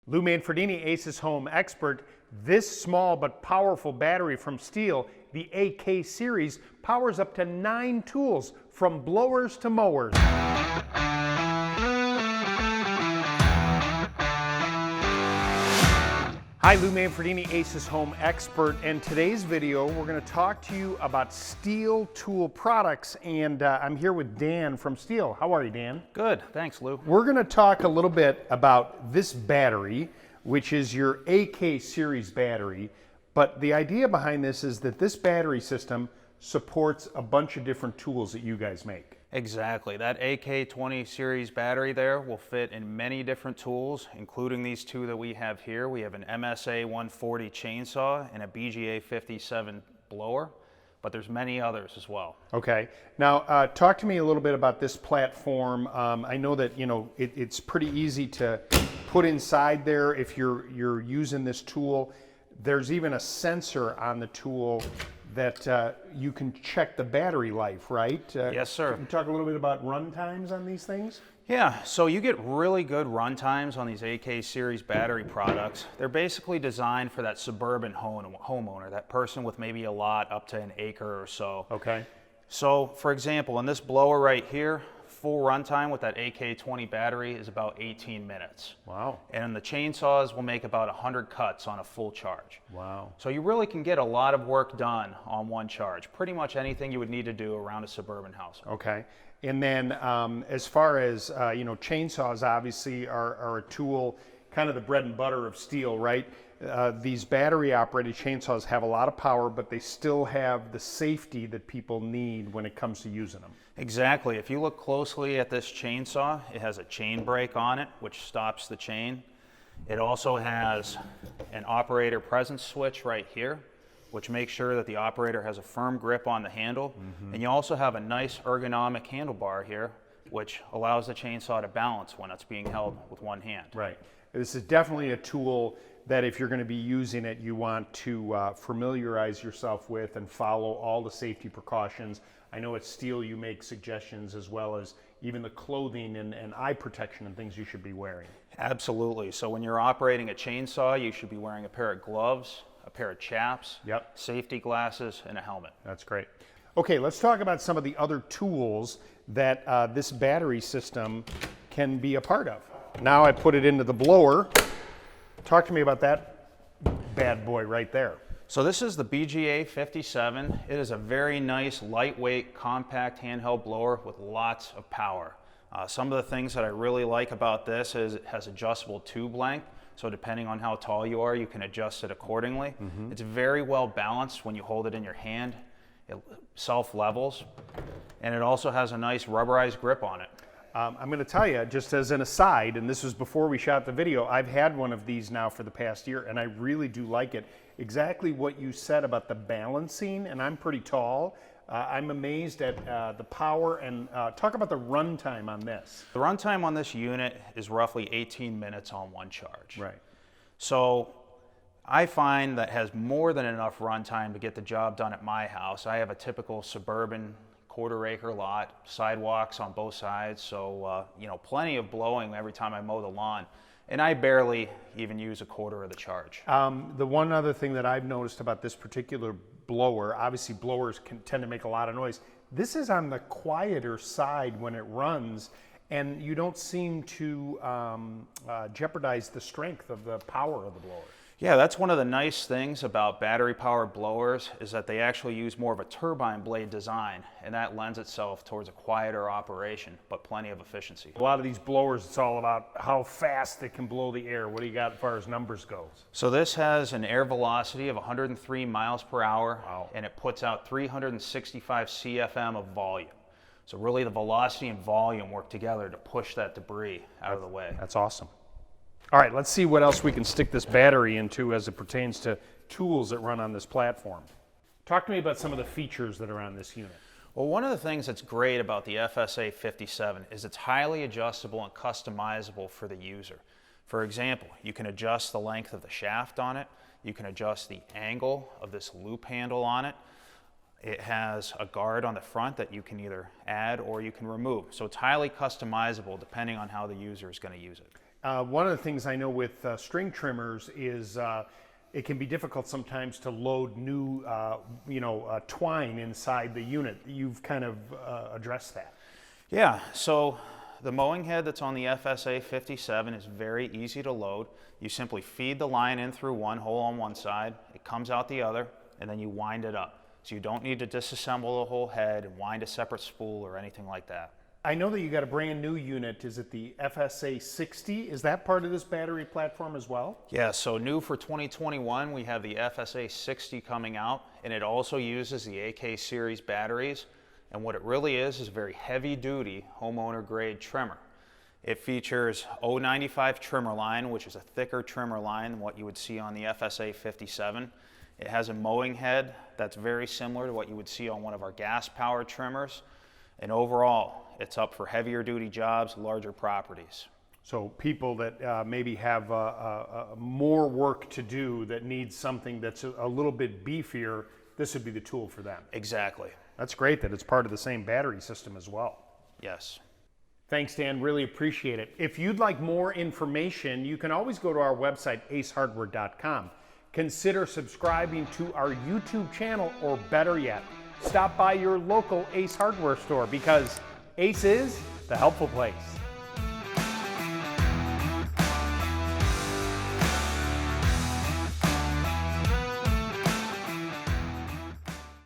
Lou Manfredini, Aces Home expert. This small but powerful battery from Stihl, the AK Series, powers up to 9 tools, from blowers to mowers. Hi, Lou Manfredini, Aces Home expert, and today's video we're going to talk to you about Stihl tool products, and I'm here with Dan from Stihl. How are you, Dan? Good, thanks, Lou. We're going to talk a little bit about this battery, which is your AK Series battery, but the idea behind this is that this battery system supports a bunch of different tools that you guys make. Exactly. That AK series battery there will fit in many different tools, including these two that we have here. We have an MSA 140 chainsaw and a BGA 57 blower, but there's many others as well. Okay. Now, talk to me a little bit about this platform. I know that it's pretty easy to put inside there if you're using this tool. There's even a sensor on the tool that you can check the battery life, right? Yes, sir. Can you talk a little bit about run times on these things? Yeah, so you get really good run times on these AK series battery products. They're basically designed for that suburban homeowner, that person with maybe a lot up to an acre or so. Okay. So, for example, in this blower right here, full runtime with that AK-20 battery is about 18 minutes. Wow. And the chainsaws will make about 100 cuts on a full charge. Wow. So you really can get a lot of work done on one charge. Pretty much anything you would need to do around a suburban house. Okay. And then as far as, chainsaws obviously are a tool, kind of the bread and butter of Stihl, right? These battery operated chainsaws have a lot of power, but they still have the safety that people need when it comes to using them. Exactly. If you look closely at this chainsaw, it has a chain brake on it, which stops the chain. It also has an operator presence switch right here, which makes sure that the operator has a firm grip on the handle. And you also have a nice ergonomic handlebar here, which allows the chainsaw to balance when it's being held with one hand. Right. This is definitely a tool that if you're going to be using it, you want to familiarize yourself with and follow all the safety precautions. I know at Stihl you make suggestions as well as even the clothing and eye protection and things you should be wearing. Absolutely. So when you're operating a chainsaw, you should be wearing a pair of gloves, a pair of chaps, safety glasses, and a helmet. That's great. Okay, let's talk about some of the other tools that this battery system can be a part of. Now I put it into the blower. Talk to me about that bad boy right there. So this is the BGA 57. It is a very nice, lightweight, compact handheld blower with lots of power. Some of the things that I really like about this is it has adjustable tube length. So depending on how tall you are, you can adjust it accordingly. It's very well balanced when you hold it in your hand. It self-levels. And it also has a nice rubberized grip on it. I'm going to tell you, just as an aside, and this was before we shot the video, I've had one of these now for the past year, and I really do like it. Exactly what you said about the balancing, and I'm pretty tall. I'm amazed at the power, and talk about the runtime on this. The runtime on this unit is roughly 18 minutes on one charge. Right. So I find that has more than enough runtime to get the job done at my house. I have a typical suburban quarter-acre lot, sidewalks on both sides, so plenty of blowing every time I mow the lawn. And I barely even use a quarter of the charge. The one other thing that I've noticed about this particular blower, obviously blowers can tend to make a lot of noise. This is on the quieter side when it runs, and you don't seem to jeopardize the strength of the power of the blower. Yeah, that's one of the nice things about battery-powered blowers is that they actually use more of a turbine blade design, and that lends itself towards a quieter operation, but plenty of efficiency. A lot of these blowers, it's all about how fast they can blow the air. What do you got as far as numbers goes? So this has an air velocity of 103 miles per hour, Wow. And it puts out 365 CFM of volume. So really the velocity and volume work together to push that debris out of the way. That's awesome. All right, let's see what else we can stick this battery into as it pertains to tools that run on this platform. Talk to me about some of the features that are on this unit. Well, one of the things that's great about the FSA 57 is it's highly adjustable and customizable for the user. For example, you can adjust the length of the shaft on it. You can adjust the angle of this loop handle on it. It has a guard on the front that you can either add or you can remove. So it's highly customizable depending on how the user is going to use it. One of the things I know with string trimmers is it can be difficult sometimes to load new, twine inside the unit. You've kind of addressed that. Yeah, so the mowing head that's on the FSA 57 is very easy to load. You simply feed the line in through one hole on one side, it comes out the other, and then you wind it up. So you don't need to disassemble the whole head and wind a separate spool or anything like that. I know that you got a brand new unit. Is it the FSA 60? Is that part of this battery platform as well? Yeah, so new for 2021, we have the FSA 60 coming out, and it also uses the AK Series batteries. And what it really is a very heavy duty homeowner grade trimmer. It features 095 trimmer line, which is a thicker trimmer line than what you would see on the FSA 57. It has a mowing head that's very similar to what you would see on one of our gas powered trimmers. And overall, it's up for heavier duty jobs, larger properties. So people that maybe have more work to do that need something that's a little bit beefier, this would be the tool for them. Exactly. That's great that it's part of the same battery system as well. Yes. Thanks, Dan. Really appreciate it. If you'd like more information, you can always go to our website, acehardware.com. Consider subscribing to our YouTube channel, or better yet, stop by your local Ace Hardware store, because Ace is the helpful place.